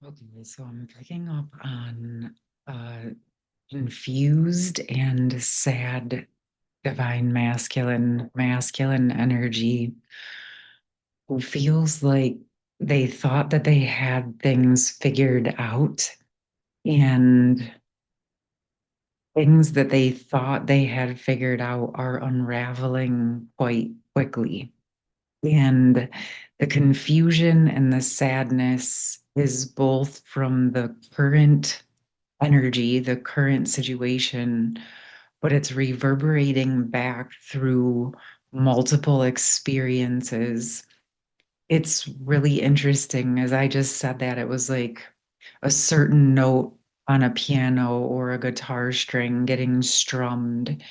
Okay, so I'm picking up on confused and sad divine masculine energy who feels like they thought that they had things figured out and things that they thought they had figured out are unraveling quite quickly. And the confusion and the sadness is both from the current energy, the current situation, but it's reverberating back through multiple experiences. It's really interesting. As I just said that, it was like a certain note on a piano or a guitar string getting strummed,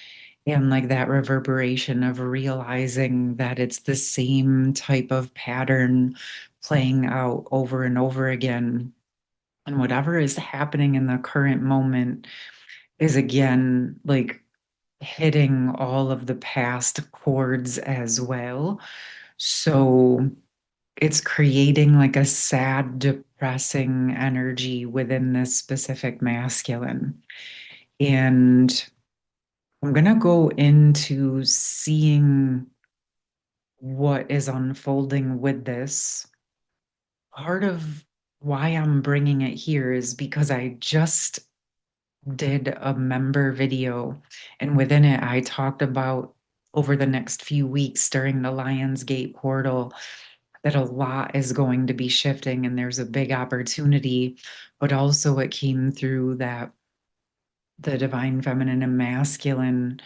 and like that reverberation of realizing that it's the same type of pattern playing out over and over again. And whatever is happening in the current moment is again like hitting all of the past chords as well. So it's creating like a sad, depressing energy within this specific masculine. And I'm going to go into seeing what is unfolding with this. Part of why I'm bringing it here is because I just did a member video, and within it, I talked about over the next few weeks during the Lionsgate portal that a lot is going to be shifting and there's a big opportunity, but also it came through that the divine feminine and masculine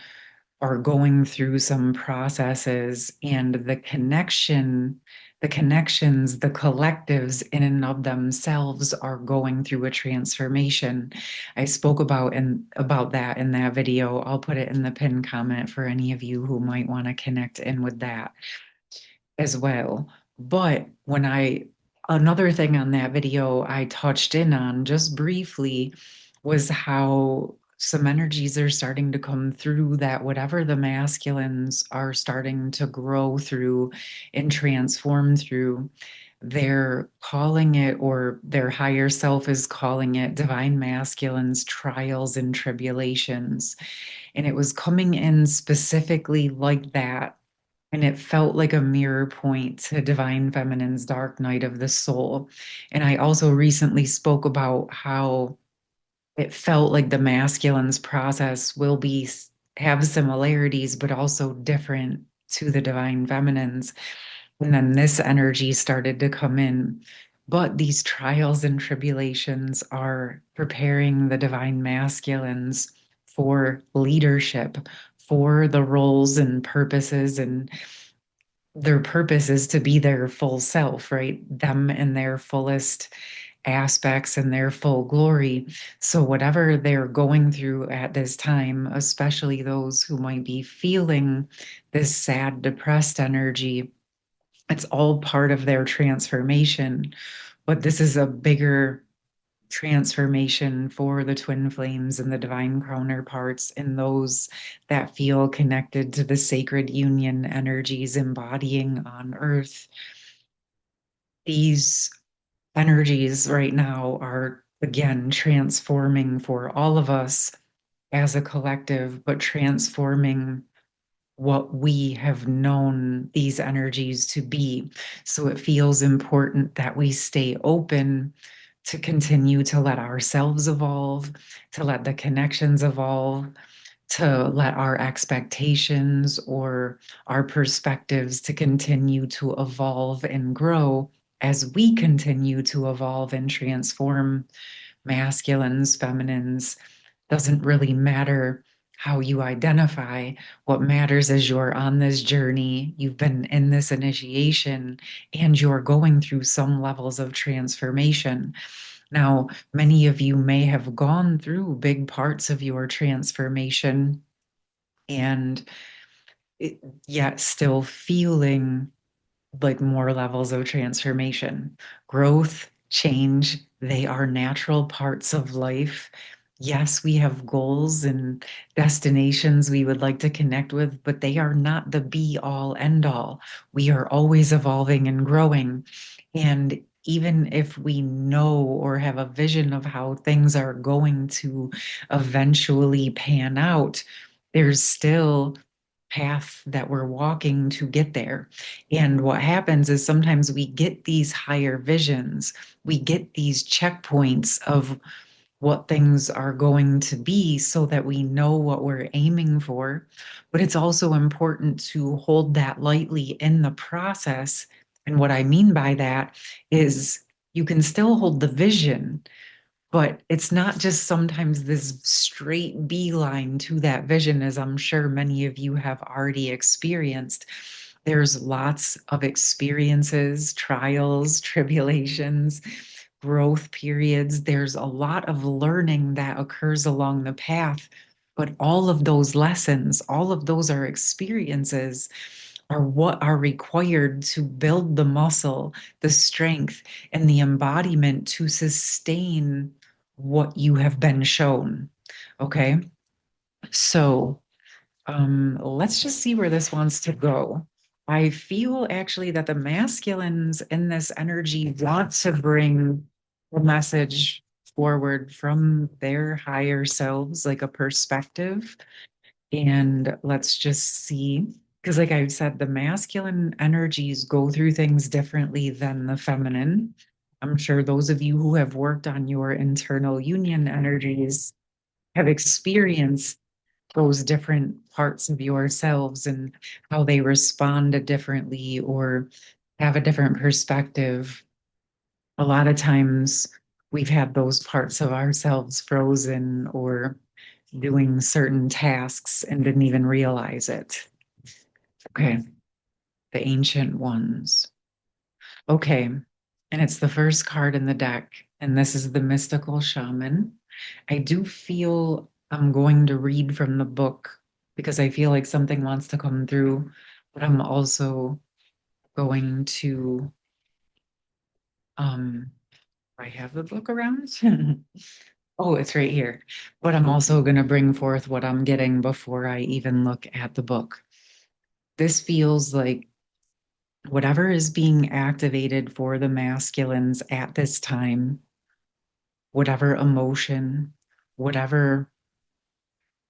are going through some processes, and the connections, the collectives in and of themselves are going through a transformation. I spoke about that in that video. I'll put it in the pinned comment for any of you who might want to connect in with that as well. But another thing on that video I touched in on just briefly was how some energies are starting to come through that whatever the masculines are starting to grow through and transform through, they're calling it, or their higher self is calling it, divine masculines trials and tribulations. And it was coming in specifically like that, and it felt like a mirror point to Divine Feminine's Dark Night of the Soul. And I also recently spoke about how it felt like the masculine's process will have similarities, but also different to the Divine Feminine's. And then this energy started to come in. But these trials and tribulations are preparing the divine masculines for leadership, for the roles and purposes, and their purpose is to be their full self, right? Them in their fullest aspects and their full glory. So, whatever they're going through at this time, especially those who might be feeling this sad, depressed energy, it's all part of their transformation. But this is a bigger transformation for the twin flames and the divine counterparts and those that feel connected to the sacred union energies embodying on earth. These energies right now are again transforming for all of us as a collective, but transforming what we have known these energies to be. So it feels important that we stay open to continue to let ourselves evolve, to let the connections evolve, to let our expectations or our perspectives to continue to evolve and grow as we continue to evolve and transform. Masculines, feminines, doesn't really matter how you identify. What matters is you're on this journey, you've been in this initiation, and you're going through some levels of transformation. Now, many of you may have gone through big parts of your transformation and it, yet still feeling like more levels of transformation. Growth, change, they are natural parts of life. Yes, we have goals and destinations we would like to connect with, but they are not the be all end all. We are always evolving and growing. And even if we know or have a vision of how things are going to eventually pan out, there's still path that we're walking to get there. And what happens is sometimes we get these higher visions, we get these checkpoints of what things are going to be so that we know what we're aiming for. But it's also important to hold that lightly in the process. And what I mean by that is you can still hold the vision, but it's not just sometimes this straight beeline to that vision, as I'm sure many of you have already experienced. There's lots of experiences, trials, tribulations, growth periods. There's a lot of learning that occurs along the path. But all of those lessons, all of those are experiences, are what are required to build the muscle, the strength, and the embodiment to sustain what you have been shown. Okay. So let's just see where this wants to go. I feel actually that the masculines in this energy want to bring a message forward from their higher selves, like a perspective. And let's just see, because, like I said, the masculine energies go through things differently than the feminine. I'm sure those of you who have worked on your internal union energies have experienced those different parts of yourselves and how they respond differently or have a different perspective. A lot of times we've had those parts of ourselves frozen or doing certain tasks and didn't even realize it. Okay, the ancient ones. Okay, and it's the first card in the deck, and this is the mystical shaman. I do feel I'm going to read from the book because I feel like something wants to come through, but I'm also going to um I have the book around. Oh, it's right here. But I'm also going to bring forth what I'm getting before I even look at the book. This feels like whatever is being activated for the masculines at this time, whatever emotion, whatever,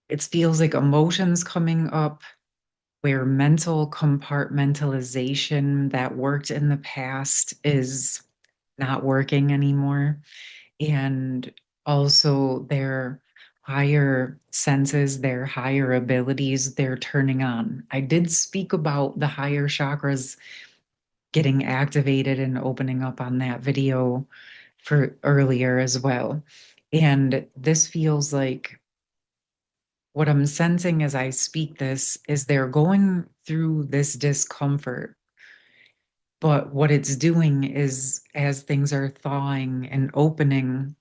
it feels like emotions coming up where mental compartmentalization that worked in the past is not working anymore. And also their higher senses, their higher abilities, they're turning on. I did speak about the higher chakras getting activated and opening up on that video for earlier as well. And this feels like what I'm sensing as I speak this is they're going through this discomfort. But what it's doing is, as things are thawing and opening,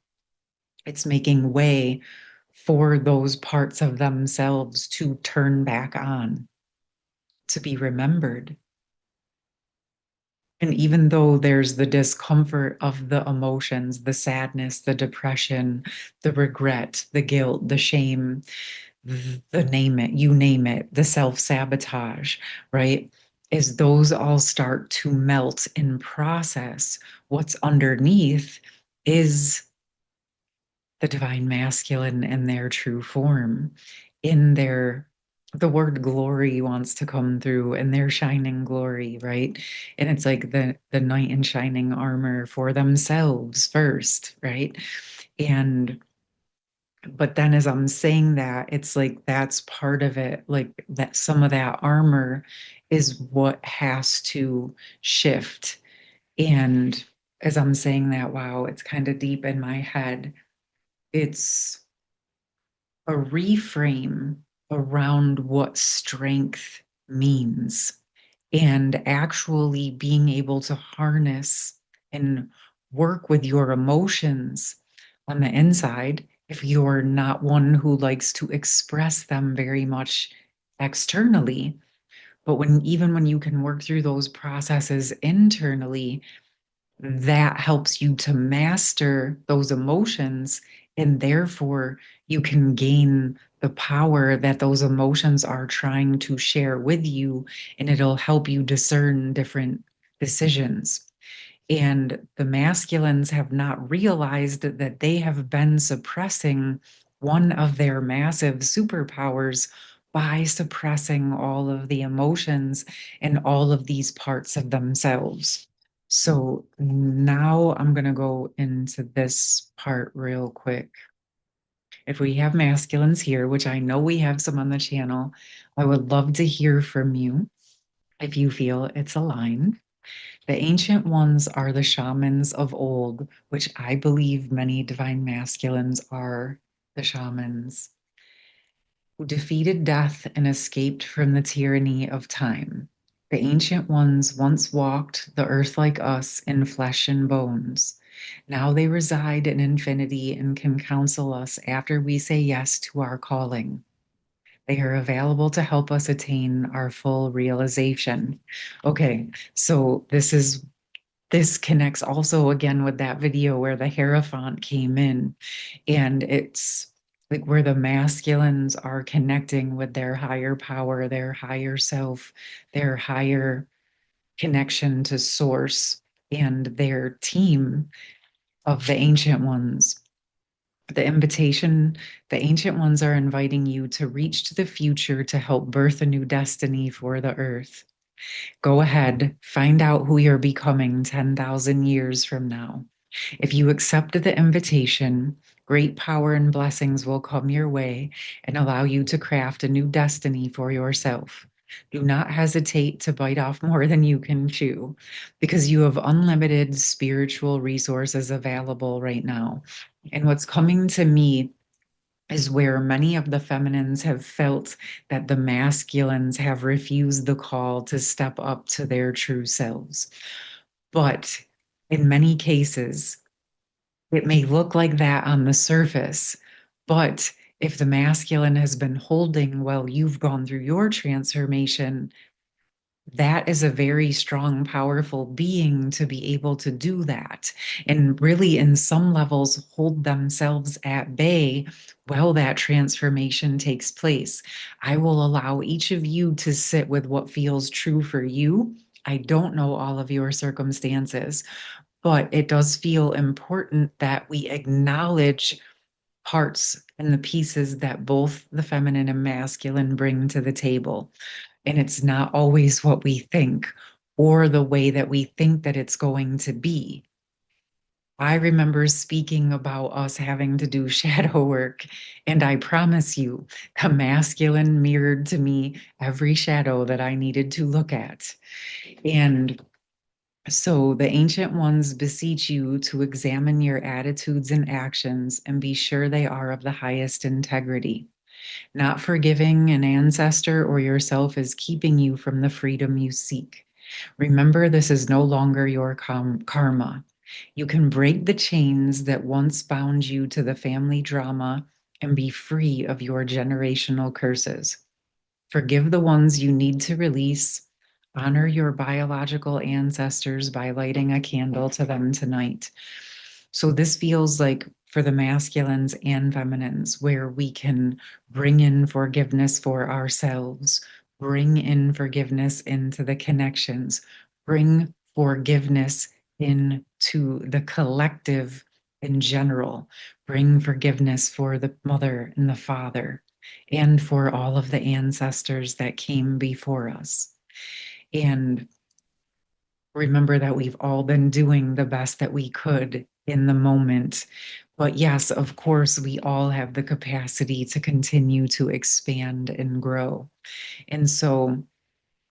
it's making way for those parts of themselves to turn back on, to be remembered. And even though there's the discomfort of the emotions, the sadness, the depression, the regret, the guilt, the shame, the name it, you name it, the self sabotage, right? As those all start to melt and process, what's underneath is the divine masculine in their true form, in their, the word glory wants to come through in their shining glory, right? And it's like the knight in shining armor for themselves first, right? And but then as I'm saying that, it's like that's part of it, like that some of that armor is what has to shift. And as I'm saying that, wow, it's kind of deep in my head. It's a reframe around what strength means and actually being able to harness and work with your emotions on the inside if you're not one who likes to express them very much externally. But when even when you can work through those processes internally, that helps you to master those emotions, and therefore you can gain the power that those emotions are trying to share with you, and it'll help you discern different decisions. And the masculines have not realized that they have been suppressing one of their massive superpowers by suppressing all of the emotions and all of these parts of themselves. So now I'm going to go into this part real quick. If we have masculines here, which I know we have some on the channel, I would love to hear from you if you feel it's aligned. The ancient ones are the shamans of old, which I believe many divine masculines are the shamans who defeated death and escaped from the tyranny of time. The ancient ones once walked the earth like us in flesh and bones. Now they reside in infinity and can counsel us after we say yes to our calling. They are available to help us attain our full realization. Okay, so this connects also again with that video where the Hierophant came in, and it's like where the masculines are connecting with their higher power, their higher self, their higher connection to source, and their team of the ancient ones. The invitation, the ancient ones are inviting you to reach to the future to help birth a new destiny for the earth. Go ahead, find out who you're becoming 10,000 years from now. If you accept the invitation, great power and blessings will come your way and allow you to craft a new destiny for yourself. Do not hesitate to bite off more than you can chew because you have unlimited spiritual resources available right now. And what's coming to me is where many of the feminines have felt that the masculines have refused the call to step up to their true selves. But in many cases, it may look like that on the surface. But if the masculine has been holding while you've gone through your transformation, that is a very strong, powerful being to be able to do that. And really, in some levels, hold themselves at bay while that transformation takes place. I will allow each of you to sit with what feels true for you. I don't know all of your circumstances, but it does feel important that we acknowledge parts and the pieces that both the feminine and masculine bring to the table. And it's not always what we think or the way that we think that it's going to be. I remember speaking about us having to do shadow work, and I promise you, the masculine mirrored to me every shadow that I needed to look at. And so the ancient ones beseech you to examine your attitudes and actions and be sure they are of the highest integrity. Not forgiving an ancestor or yourself is keeping you from the freedom you seek. Remember, this is no longer your karma. You can break the chains that once bound you to the family drama and be free of your generational curses. Forgive the ones you need to release. Honor your biological ancestors by lighting a candle to them tonight. So this feels like for the masculines and feminines, where we can bring in forgiveness for ourselves, bring in forgiveness into the connections, bring forgiveness into the collective in general, bring forgiveness for the mother and the father, and for all of the ancestors that came before us. And remember that we've all been doing the best that we could in the moment. But yes, of course, we all have the capacity to continue to expand and grow. And so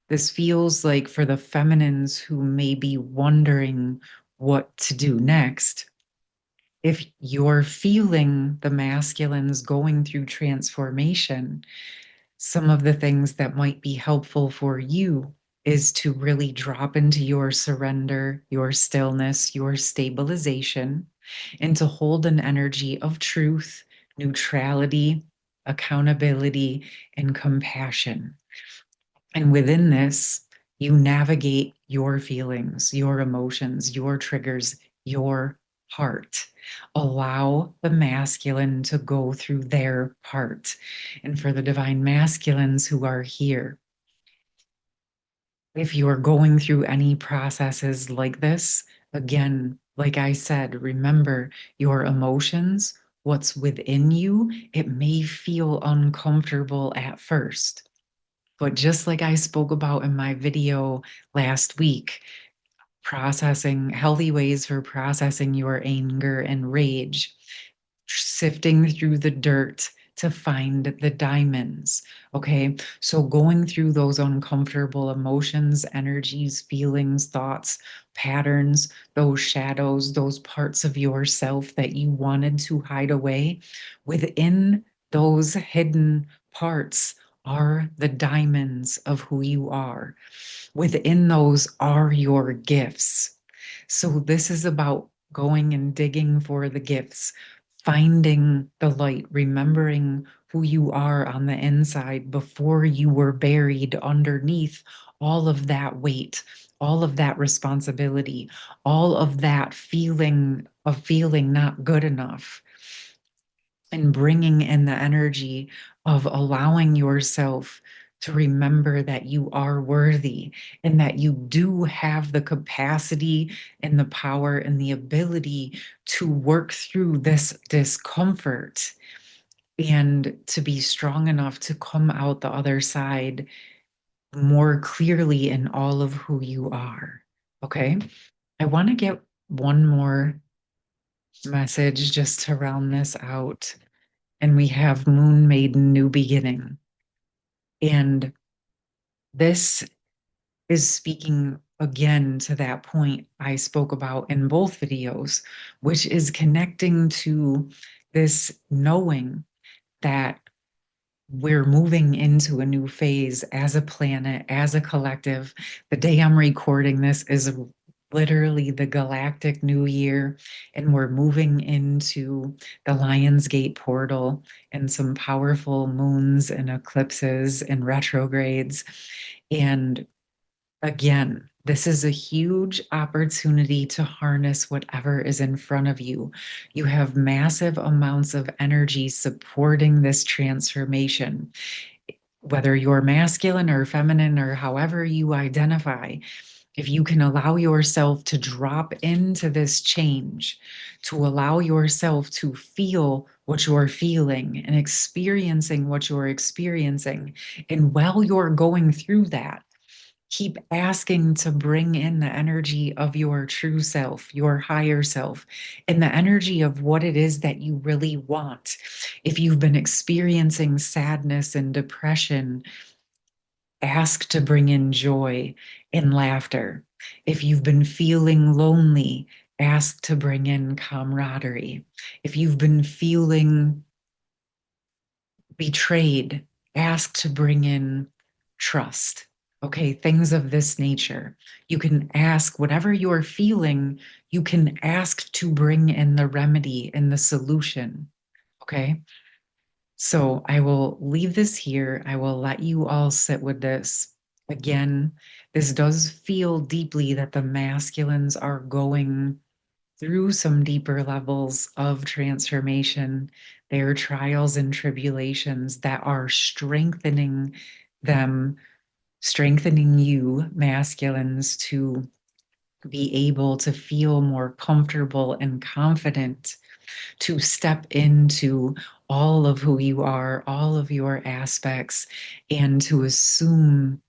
this feels like for the feminines who may be wondering what to do next, if you're feeling the masculines going through transformation, some of the things that might be helpful for you is to really drop into your surrender, your stillness, your stabilization, and to hold an energy of truth, neutrality, accountability, and compassion. And within this, you navigate your feelings, your emotions, your triggers, your heart. Allow the masculine to go through their part. And for the divine masculines who are here, if you are going through any processes like this, Again, like I said, remember your emotions, what's within you, it may feel uncomfortable at first. But just like I spoke about in my video last week, processing healthy ways for processing your anger and rage, sifting through the dirt to find the diamonds. Okay. So going through those uncomfortable emotions, energies, feelings, thoughts, patterns, those shadows, those parts of yourself that you wanted to hide away, within those hidden parts are the diamonds of who you are. Within those are your gifts. So this is about going and digging for the gifts, finding the light, remembering who you are on the inside before you were buried underneath all of that weight, all of that responsibility, all of that feeling of feeling not good enough, and bringing in the energy of allowing yourself to remember that you are worthy and that you do have the capacity and the power and the ability to work through this discomfort and to be strong enough to come out the other side more clearly in all of who you are. Okay. I want to get one more message just to round this out. And we have Moon Maiden New Beginning. And this is speaking again to that point I spoke about in both videos, which is connecting to this knowing that we're moving into a new phase as a planet, as a collective. The day I'm recording this is literally the galactic new year, and we're moving into the Lionsgate portal and some powerful moons and eclipses and retrogrades. And again, this is a huge opportunity to harness whatever is in front of you. You have massive amounts of energy supporting this transformation. Whether you're masculine or feminine or however you identify, if you can allow yourself to drop into this change, to allow yourself to feel what you're feeling and experiencing what you're experiencing, and while you're going through that, keep asking to bring in the energy of your true self, your higher self, and the energy of what it is that you really want. If you've been experiencing sadness and depression, ask to bring in joy and laughter. If you've been feeling lonely, ask to bring in camaraderie. If you've been feeling betrayed, ask to bring in trust. Okay, things of this nature. You can ask whatever you're feeling, you can ask to bring in the remedy and the solution. Okay, so I will leave this here. I will let you all sit with this. Again, this does feel deeply that the masculines are going through some deeper levels of transformation, their trials and tribulations that are strengthening them, strengthening you, masculines, to be able to feel more comfortable and confident to step into all of who you are, all of your aspects, and to assume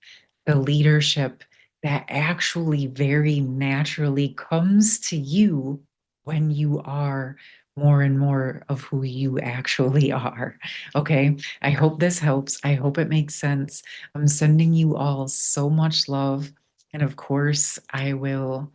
the leadership that actually very naturally comes to you when you are more and more of who you actually are. Okay. I hope this helps. I hope it makes sense. I'm sending you all so much love. And of course, I will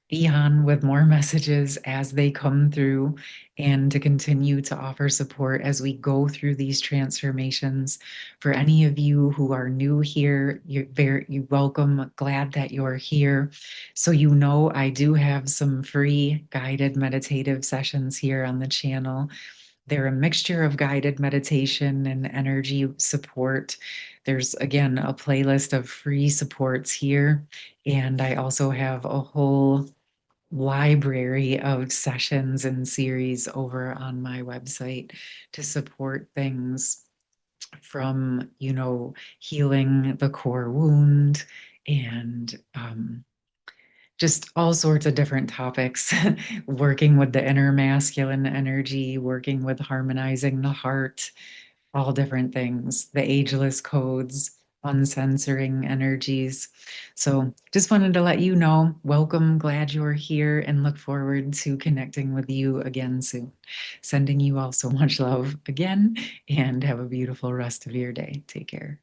be on with more messages as they come through and to continue to offer support as we go through these transformations. For any of you who are new here, you're welcome. Glad that you're here. So you know I do have some free guided meditative sessions here on the channel. They're a mixture of guided meditation and energy support. There's again a playlist of free supports here. And I also have a whole library of sessions and series over on my website to support things from, healing the core wound and just all sorts of different topics, working with the inner masculine energy, working with harmonizing the heart, all different things, the ageless codes, uncensoring energies. So just wanted to let you know, welcome, glad you're here, and look forward to connecting with you again soon. Sending you all so much love again, and have a beautiful rest of your day. Take care.